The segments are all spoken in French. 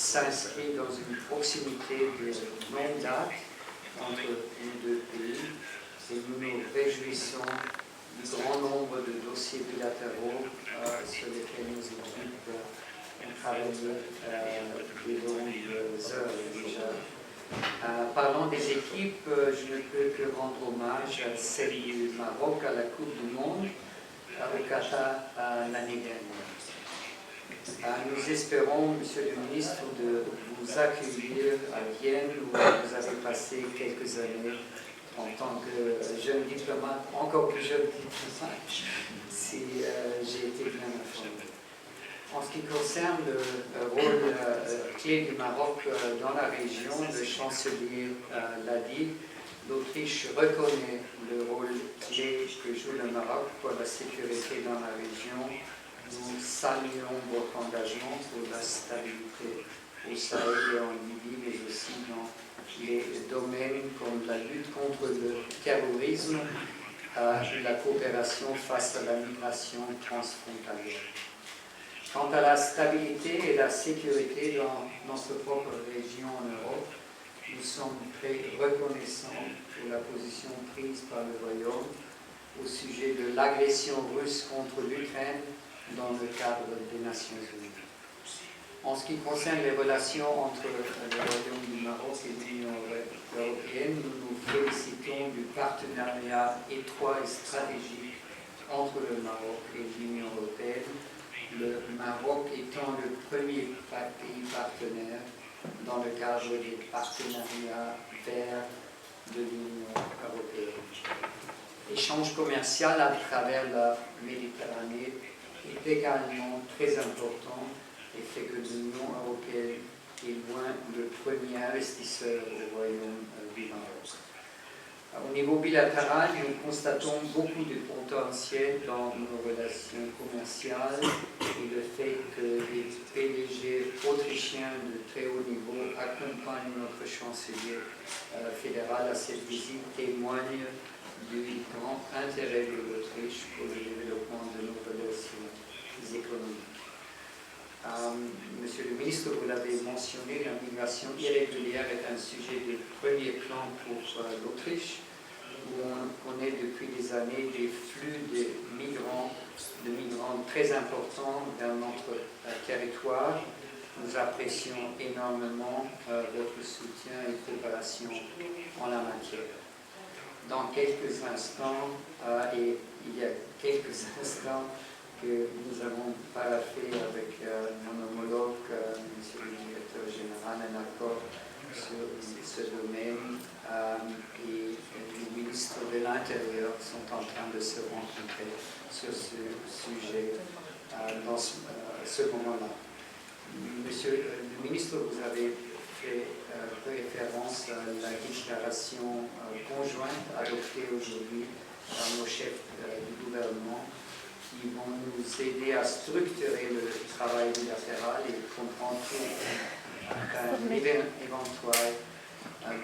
s'inscrit dans une proximité de longue date entre les deux pays et nous nous réjouissons du grand nombre de dossiers bilatéraux sur lesquels nos équipes ont travaillé des longues heures déjà. Parlant des équipes, je ne peux que rendre hommage à celle du Maroc à la Coupe du Monde au Qatar l'année dernière. Nous espérons, Monsieur le Ministre, de vous accueillir à Vienne où vous avez passé quelques années en tant que jeune diplomate, encore plus jeune diplomate, si j'ai été bien informé. En ce qui concerne le rôle clé du Maroc dans la région, le chancelier l'a dit, l'Autriche reconnaît le rôle clé que joue le Maroc pour la sécurité dans la région. Nous saluons votre engagement pour la stabilité au Sahel et en Libye, mais aussi dans les domaines comme la lutte contre le terrorisme et la coopération face à la migration transfrontalière. Quant à la stabilité et la sécurité dans notre propre région en Europe, nous sommes très reconnaissants pour la position prise par le Royaume au sujet de l'agression russe contre l'Ukraine dans le cadre des Nations Unies. En ce qui concerne les relations entre le Royaume du Maroc et l'Union européenne, nous nous félicitons du partenariat étroit et stratégique entre le Maroc et l'Union européenne, le Maroc étant le premier pays partenaire dans le cadre des partenariats verts de l'Union européenne. L'échange commercial à travers la Méditerranée est également très important et fait que l'Union européenne est loin le premier investisseur au Royaume du Maroc. Au niveau bilatéral, nous constatons beaucoup de potentiel dans nos relations commerciales et le fait que les PDG autrichiens de très haut niveau accompagnent notre chancelier fédéral à cette visite témoigne du grand intérêt de l'Autriche pour le développement de nos relations économiques. Monsieur le ministre, vous l'avez mentionné, la migration irrégulière est un sujet de premier plan pour l'Autriche, où on connaît depuis des années des flux de migrants très importants vers notre territoire. Nous apprécions énormément votre soutien et coopération en la matière. Dans quelques instants, et il y a quelques instants, que nous avons paraphé avec mon homologue, monsieur le directeur général, un accord sur ce domaine et les ministres de l'Intérieur sont en train de se rencontrer sur ce sujet dans ce moment-là. Monsieur le ministre, vous avez fait référence à la déclaration conjointe adoptée aujourd'hui par nos chefs du gouvernement qui vont nous aider à structurer le travail bilatéral et comprendre un éventuel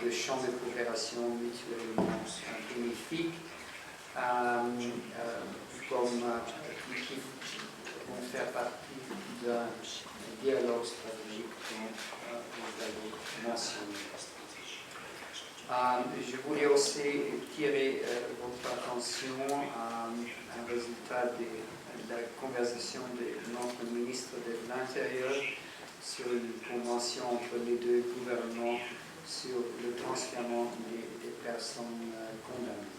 de champs de coopération mutuellement bénéfiques qui vont faire partie d'un dialogue stratégique dont vous avez mentionné. Je voulais aussi tirer votre attention à un résultat de la conversation de notre ministre de l'Intérieur sur une convention entre les deux gouvernements sur le transfèrement des personnes condamnées.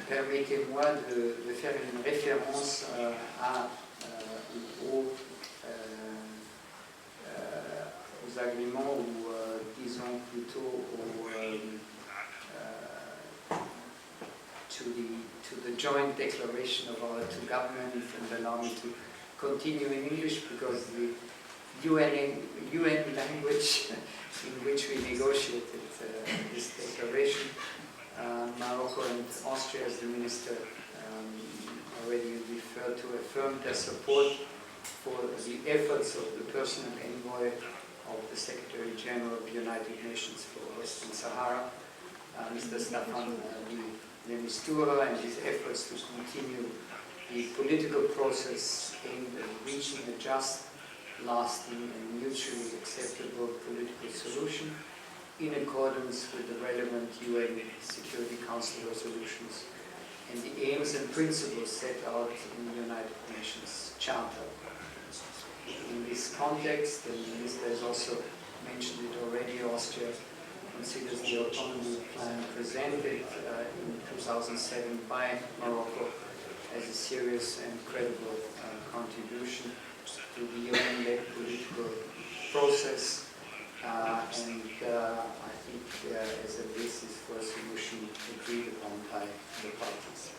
Permettez-moi de faire une référence aux agréments ou disons plutôt to the joint declaration of our two governments, and allow me to continue in English because the UN language in which we negotiated this declaration, Morocco and Austria, as the minister already referred to, affirmed their support for the efforts of the personal envoy of the Secretary General of the United Nations for Western Sahara, Mr. Staffan de Mistura, and his efforts to continue the political process aimed at reaching a just lasting and mutually acceptable political solution in accordance with the relevant UN Security Council resolutions and the aims and principles set out in the United Nations Charter. In this context, and the Minister has also mentioned it already, Austria considers the autonomy plan presented in 2007 by Morocco as a serious and credible contribution to the UN-led political process and I think as a basis for a solution agreed upon by the parties.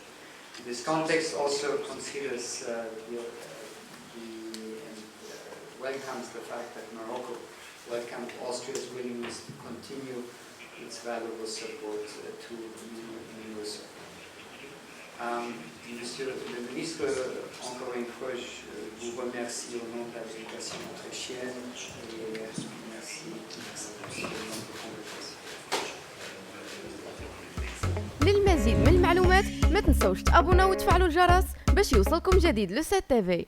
This context also considers welcomes the fact that Morocco welcomed Austria's willingness to continue its valuable support to MINURSO. Monsieur le ministre, encore une fois, je vous remercie au nom de la délégation autrichienne et merci pour votre convocation. للمزيد من المعلومات ما تنسوش تابوناو وتفعلوا الجرس باش يوصلكم جديد لو 7 تي في.